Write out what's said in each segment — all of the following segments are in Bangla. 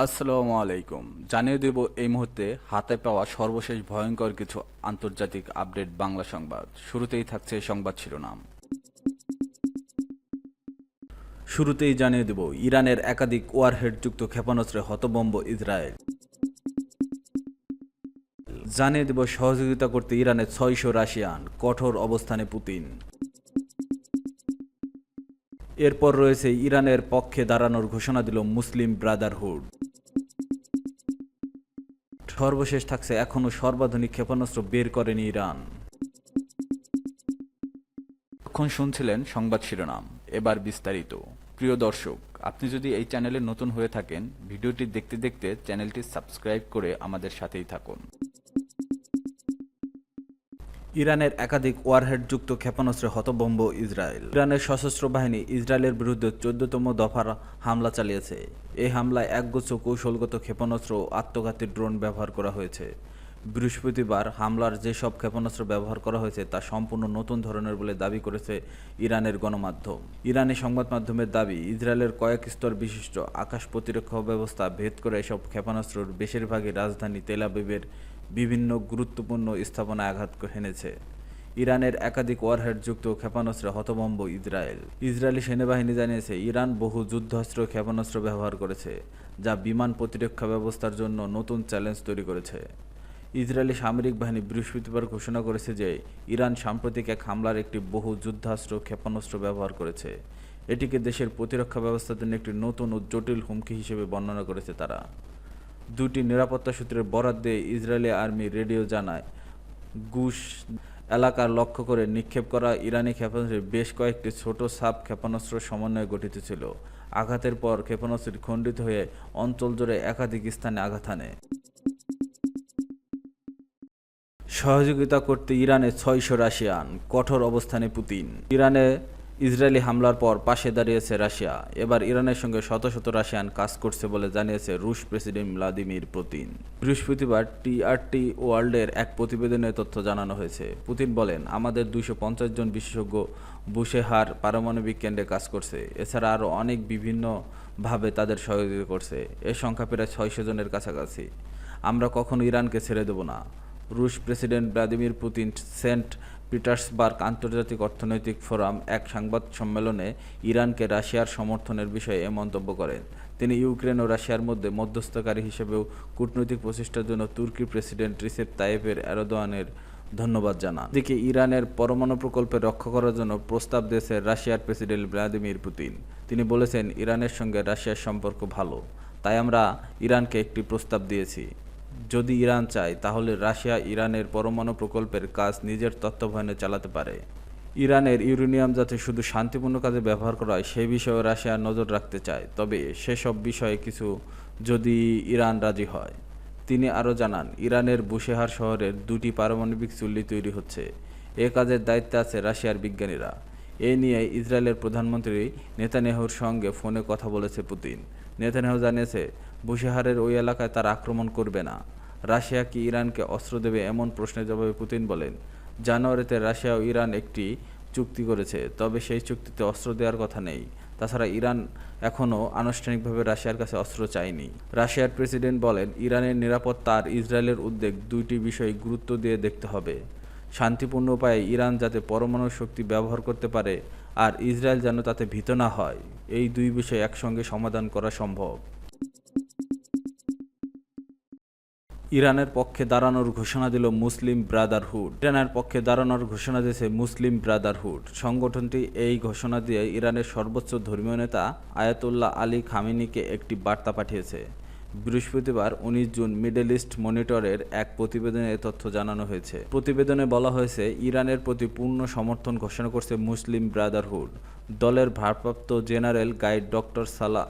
আসসালামু আলাইকুম। জানিয়ে দেব এই মুহূর্তে হাতে পাওয়া সর্বশেষ ভয়ঙ্কর কিছু আন্তর্জাতিক আপডেট বাংলা সংবাদ। শুরুতেই থাকছে সংবাদ শিরোনাম। শুরুতেই জানিয়ে দেব ইরানের একাধিক ওয়ারহেডযুক্ত ক্ষেপণাস্ত্রে হতভম্ব ইসরায়েল। জানিয়ে দেব সহযোগিতা করতে ইরানের ৬০০ রাশিয়ান, কঠোর অবস্থানে পুতিন। এরপর রয়েছে ইরানের পক্ষে দাঁড়ানোর ঘোষণা দিল মুসলিম ব্রাদারহুড। সর্বশেষ থাকছে এখনও সর্বাধুনিক ক্ষেপণাস্ত্র বের করেনি ইরান। এখন শুনছিলেন সংবাদ শিরোনাম, এবার বিস্তারিত। প্রিয় দর্শক, আপনি যদি এই চ্যানেলে নতুন হয়ে থাকেন, ভিডিওটি দেখতে দেখতে চ্যানেলটি সাবস্ক্রাইব করে আমাদের সাথেই থাকুন। ইরানের একাধিক ওয়ারহেডযুক্ত ক্ষেপণাস্ত্রে হতভম্ব ইসরায়েল। ইরানের সশস্ত্র বাহিনী ইসরায়েলের বিরুদ্ধে ১৪তম দফার হামলা চালিয়েছে। এই হামলায় একগুচ্ছ কৌশলগত ক্ষেপণাস্ত্র ও আত্মঘাতী ড্রোন ব্যবহার করা হয়েছে। বৃহস্পতিবার হামলার যেসব ক্ষেপণাস্ত্র ব্যবহার করা হয়েছে তা সম্পূর্ণ নতুন ধরনের বলে দাবি করেছে ইরানের গণমাধ্যম। ইরানি সংবাদ মাধ্যমের দাবি, ইসরায়েলের কয়েক স্তর বিশিষ্ট আকাশ প্রতিরক্ষা ব্যবস্থা ভেদ করে এসব ক্ষেপণাস্ত্রের বেশিরভাগই রাজধানী তেল আবিবের বিভিন্ন গুরুত্বপূর্ণ স্থাপনায় আঘাত হেনেছে। ইরানের একাধিক ওয়ারহেডযুক্ত ক্ষেপণাস্ত্রে হতভম্ব ইসরায়েল। ইসরায়েলি সেনাবাহিনী জানিয়েছে, ইরান বহু যুদ্ধাস্ত্র ক্ষেপণাস্ত্র ব্যবহার করেছে, যা বিমান প্রতিরক্ষা ব্যবস্থার জন্য নতুন চ্যালেঞ্জ তৈরি করেছে। ইসরায়েলি সামরিক বাহিনী বৃহস্পতিবার ঘোষণা করেছে যে ইরান সাম্প্রতিক এক হামলার একটি বহু যুদ্ধাস্ত্র ক্ষেপণাস্ত্র ব্যবহার করেছে। এটিকে দেশের প্রতিরক্ষা ব্যবস্থার জন্য একটি নতুন ও জটিল হুমকি হিসেবে বর্ণনা করেছে তারা। দুটি নিরাপত্তা সূত্রের বরাত দিয়ে ইসরায়েলি আর্মি রেডিও জানায়, গুশ এলাকার লক্ষ্য করে নিক্ষেপ করা ইরানি ক্ষেপণাস্ত্রের বেশ কয়েকটি ছোট সাব ক্ষেপণাস্ত্র সমন্বয়ে গঠিত ছিল। আঘাতের পর ক্ষেপণাস্ত্রটি খণ্ডিত হয়ে অঞ্চল জুড়ে একাধিক স্থানে আঘাত হানে। সহযোগিতা করতে ইরানে ৬০০ রাশিয়ান, কঠোর অবস্থানে পুতিন। ইরানে ইসরায়েলি হামলার পর পাশে দাঁড়িয়েছে রাশিয়া। এবার ইরানের সঙ্গে শত শত রাশিয়ান কাজ করছে বলে জানিয়েছে রুশ প্রেসিডেন্ট ভ্লাদিমির পুতিন। বৃহস্পতিবার টিআরটি ওয়ার্ল্ডের এক প্রতিবেদনে তথ্য জানানো হয়েছে। পুতিন বলেন, আমাদের ২৫০ জন বিশেষজ্ঞ বুশেহার পারমাণবিক কেন্দ্রে কাজ করছে। এছাড়া আরও অনেক বিভিন্নভাবে তাদের সহযোগিতা করছে। এর সংখ্যা প্রায় ৬০০ জনের কাছাকাছি। আমরা কখনো ইরানকে ছেড়ে দেব না। রুশ president Vladimir Putin Saint Petersburg আন্তর্জাতিক অর্থনৈতিক ফোরাম এক সংবাদ সম্মেলনে ইরানকে রাশিয়ার সমর্থনের বিষয়ে এ মন্তব্য করেন। তিনি ইউক্রেন ও রাশিয়ার মধ্যে মধ্যস্থকারী হিসেবেও কূটনৈতিক প্রচেষ্টার জন্য তুর্কি প্রেসিডেন্ট রিসেপ তাইয়েপ এরদোয়ানের ধন্যবাদ জানান। এদিকে ইরানের পরমাণু প্রকল্পে রক্ষা করার জন্য প্রস্তাব দিয়েছে রাশিয়ার প্রেসিডেন্ট ভ্লাদিমির পুতিন। তিনি বলেছেন, ইরানের সঙ্গে রাশিয়ার সম্পর্ক ভালো, তাই আমরা ইরানকে একটি প্রস্তাব দিয়েছি। যদি ইরান চায় তাহলে রাশিয়া ইরানের পরমাণু প্রকল্পের কাজ নিজের তত্ত্বাবধানে চালাতে পারে। ইরানের ইউরেনিয়াম যাতে শুধু শান্তিপূর্ণ কাজে ব্যবহার করা হয় সেই বিষয়ে রাশিয়া নজর রাখতে চায়, তবে সেসব বিষয়ে কিছু যদি ইরান রাজি হয়। তিনি আরও জানান, ইরানের বুশেহার শহরের 2টি পারমাণবিক চুল্লি তৈরি হচ্ছে। এ কাজের দায়িত্বে আছে রাশিয়ার বিজ্ঞানীরা। এ নিয়ে ইসরায়েলের প্রধানমন্ত্রী নেতানিয়াহুর সঙ্গে ফোনে কথা বলেছে পুতিন। নেতানিয়াহু জানিয়েছে, বুশেহারের ওই এলাকায় তারা আক্রমণ করবে না। রাশিয়া কি ইরানকে অস্ত্র দেবে, এমন প্রশ্নের জবাবে পুতিন বলেন, জানুয়ারিতে রাশিয়া ও ইরান একটি চুক্তি করেছে, তবে সেই চুক্তিতে অস্ত্র দেওয়ার কথা নেই। তাছাড়া ইরান এখনও আনুষ্ঠানিকভাবে রাশিয়ার কাছে অস্ত্র চায়নি। রাশিয়ার প্রেসিডেন্ট বলেন, ইরানের নিরাপত্তা আর ইসরায়েলের উদ্বেগ দুইটি বিষয় গুরুত্ব দিয়ে দেখতে হবে। শান্তিপূর্ণ উপায়ে ইরান যাতে পরমাণু শক্তি ব্যবহার করতে পারে আর ইসরায়েল যেন তাতে ভীত না হয়, এই দুই বিষয় একসঙ্গে সমাধান করা সম্ভব। ইরানের পক্ষে দাঁড়ানোর ঘোষণা দিল মুসলিম ব্রাদারহুড। ইরানের পক্ষে দাঁড়ানোর ঘোষণা দিয়েছে মুসলিম ব্রাদারহুড। সংগঠনটি এই ঘোষণা দিয়ে ইরানের সর্বোচ্চ ধর্মীয় নেতা আয়াতুল্লাহ আলী খামেনিকে একটি বার্তা পাঠিয়েছে। বৃহস্পতিবার ১৯ জুন মিডল ইস্ট মনিটরের এক প্রতিবেদনে এ তথ্য জানানো হয়েছে। প্রতিবেদনে বলা হয়েছে, ইরানের প্রতি পূর্ণ সমর্থন ঘোষণা করছে মুসলিম ব্রাদারহুড। দলের ভারপ্রাপ্ত জেনারেল গাইড ডক্টর সালাহ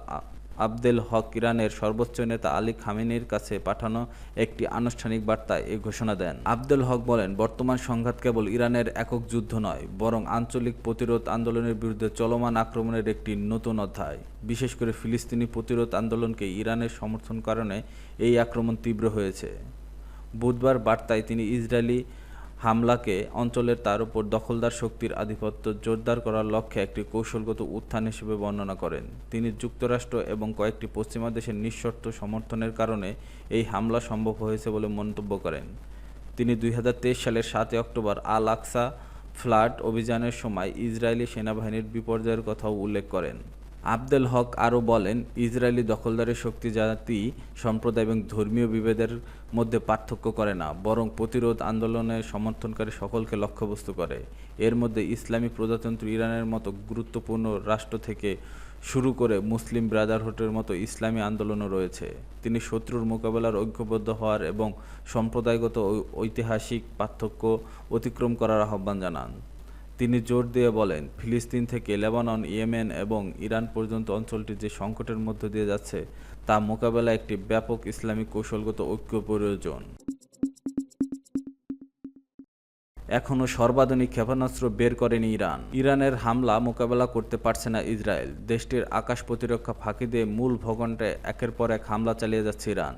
আবদেল হক ইরানের সর্বোচ্চ নেতা আলী খামেনির কাছে পাঠানো একটি আনুষ্ঠানিক বার্তায় এই ঘোষণা দেন। আবদেল হক বলেন, বর্তমান সংঘাত কেবল ইরানের একক যুদ্ধ নয়, বরং আঞ্চলিক প্রতিরোধ আন্দোলনের বিরুদ্ধে চলমান আক্রমণের একটি নতুন অধ্যায়। বিশেষ করে ফিলিস্তিনি প্রতিরোধ আন্দোলনকে ইরানের সমর্থন কারণে এই আক্রমণ তীব্র হয়েছে। বুধবার বার্তায় তিনি ইসরায়েলি হামলাকে অঞ্চলের তার উপর দখলদার শক্তির আধিপত্য জোরদার করার লক্ষ্যে একটি কৌশলগত উত্থান হিসেবে বর্ণনা করেন। তিনি যুক্তরাষ্ট্র এবং কয়েকটি পশ্চিমা দেশের নিঃশর্ত সমর্থনের কারণে এই হামলা সম্ভব হয়েছে বলে মন্তব্য করেন। তিনি 2023 সালের 7 অক্টোবর আল আকসা ফ্লাড অভিযানের সময় ইসরায়েলি সেনাবাহিনীর বিপর্যয়ের কথাও উল্লেখ করেন। আবদেল হক আরও বলেন, ইসরায়েলি দখলদারি শক্তি জাতি, সম্প্রদায় এবং ধর্মীয় বিভেদের মধ্যে পার্থক্য করে না, বরং প্রতিরোধ আন্দোলনের সমর্থনকারী সকলকে লক্ষ্যবস্তু করে। এর মধ্যে ইসলামী প্রজাতন্ত্র ইরানের মতো গুরুত্বপূর্ণ রাষ্ট্র থেকে শুরু করে মুসলিম ব্রাদারহুডের মতো ইসলামী আন্দোলনও রয়েছে। তিনি শত্রুর মোকাবেলার ঐক্যবদ্ধ হওয়ার এবং সম্প্রদায়গত ঐতিহাসিক পার্থক্য অতিক্রম করার আহ্বান জানান। তিনি জোর দিয়ে বলেন, ফিলিস্তিন থেকে লেবানন, ইয়েমেন এবং ইরান পর্যন্ত অঞ্চলটি যে সংকটের মধ্য দিয়ে যাচ্ছে তা মোকাবেলায় একটি ব্যাপক ইসলামিক কৌশলগত ঐক্য প্রয়োজন। এখনও সর্বাধুনিক ক্ষেপণাস্ত্র বের করেনি ইরান। ইরানের হামলা মোকাবেলা করতে পারছে না ইসরায়েল। দেশটির আকাশ প্রতিরক্ষা ফাঁকি দিয়ে মূল ভূখণ্ডে একের পর এক হামলা চালিয়ে যাচ্ছে ইরান।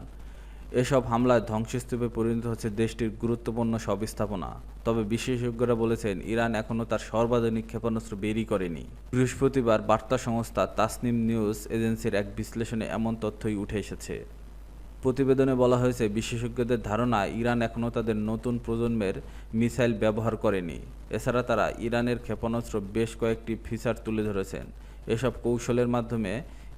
এসব হামলায় ধ্বংসস্তূপে পরিণত হচ্ছে দেশটির গুরুত্বপূর্ণ সব স্থাপনা। তবে বিশেষজ্ঞরা বলেছেন, ইরান এখনও তার সর্বাধুনিক ক্ষেপণাস্ত্র বেরই করেনি। বৃহস্পতিবার বার্তা সংস্থা তাসনিম নিউজ এজেন্সির এক বিশ্লেষণে এমন তথ্যই উঠে এসেছে। প্রতিবেদনে বলা হয়েছে, বিশেষজ্ঞদের ধারণা ইরান এখনও তাদের নতুন প্রজন্মের মিসাইল ব্যবহার করেনি। এছাড়া তারা ইরানের ক্ষেপণাস্ত্র বেশ কয়েকটি ফিচার তুলে ধরেছেন। এসব কৌশলের মাধ্যমে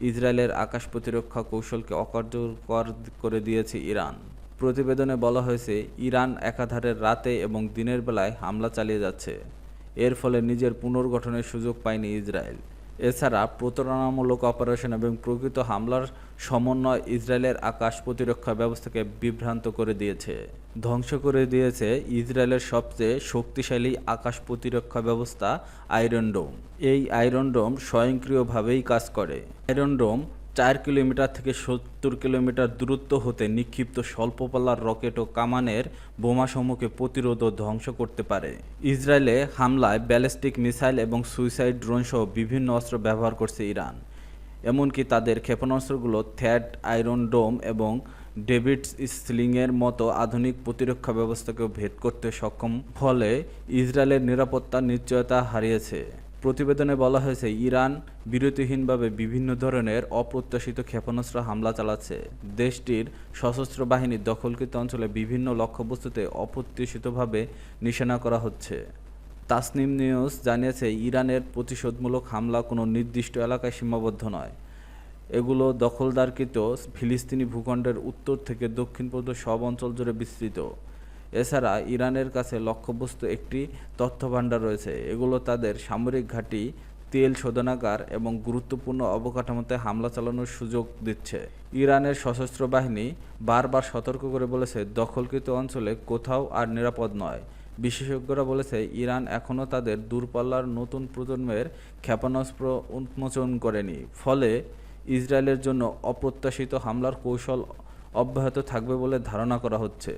ইসরায়েলের আকাশ প্রতিরক্ষা কৌশলকে অকার্যকর করে দিয়েছে ইরান। প্রতিবেদনে বলা হয়েছে, ইরান একাধারে রাতে এবং দিনের বেলায় হামলা চালিয়ে যাচ্ছে। এর ফলে নিজের পুনর্গঠনের সুযোগ পায়নি ইসরায়েল। এছাড়া প্রতারণামূলক অপারেশন এবং প্রকৃত হামলার সমন্বয় ইসরায়েলের আকাশ প্রতিরক্ষা ব্যবস্থাকে বিভ্রান্ত করে দিয়েছে, ধ্বংস করে দিয়েছে ইসরায়েলের সবচেয়ে শক্তিশালী আকাশ প্রতিরক্ষা ব্যবস্থা আয়রন ডোম। এই আয়রন ডোম স্বয়ংক্রিয়ভাবেই কাজ করে। আয়রন ডোম 4 কিলোমিটার থেকে 70 কিলোমিটার দূরত্ব হতে নিক্ষিপ্ত স্বল্পপাল্লার রকেট ও কামানের বোমাসমূহকে প্রতিরোধ ও ধ্বংস করতে পারে। ইসরায়েলে হামলায় ব্যালিস্টিক মিসাইল এবং সুইসাইড ড্রোন সহ বিভিন্ন অস্ত্র ব্যবহার করছে ইরান। এমনকি তাদের ক্ষেপণাস্ত্রগুলো থ্যাড, আয়রন ডোম এবং ডেভিডস স্লিংয়ের মতো আধুনিক প্রতিরক্ষা ব্যবস্থাকেও ভেদ করতে সক্ষম, ফলে ইসরায়েলের নিরাপত্তার নিশ্চয়তা হারিয়েছে। প্রতিবেদনে বলা হয়েছে, ইরান বিরতিহীনভাবে বিভিন্ন ধরনের অপ্রত্যাশিত ক্ষেপণাস্ত্র হামলা চালাচ্ছে। দেশটির সশস্ত্র বাহিনী দখলকৃত অঞ্চলে বিভিন্ন লক্ষ্যবস্তুতে অপ্রত্যাশিতভাবে নিশানা করা হচ্ছে। তাসনিম নিউজ জানিয়েছে, ইরানের প্রতিশোধমূলক হামলা কোনো নির্দিষ্ট এলাকায় সীমাবদ্ধ নয়। এগুলো দখলদারকৃত ফিলিস্তিনি ভূখণ্ডের উত্তর থেকে দক্ষিণ পর্যন্ত সব অঞ্চল জুড়ে বিস্তৃত। এছাড়া ইরানের কাছে লক্ষ্যবস্তু একটি তথ্যভাণ্ডার রয়েছে। এগুলো তাদের সামরিক ঘাঁটি, তেল শোধনাগার এবং গুরুত্বপূর্ণ অবকাঠামোতে হামলা চালানোর সুযোগ দিচ্ছে। ইরানের সশস্ত্র বাহিনী বারবার সতর্ক করে বলেছে, দখলকৃত অঞ্চলে কোথাও আর নিরাপদ নয়। বিশেষজ্ঞরা বলেছে, ইরান এখনও তাদের দূরপাল্লার নতুন প্রজন্মের ক্ষেপণাস্ত্র উন্মোচন করেনি। ফলে ইসরায়েলের জন্য অপ্রত্যাশিত হামলার কৌশল অব্যাহত থাকবে বলে ধারণা করা হচ্ছে।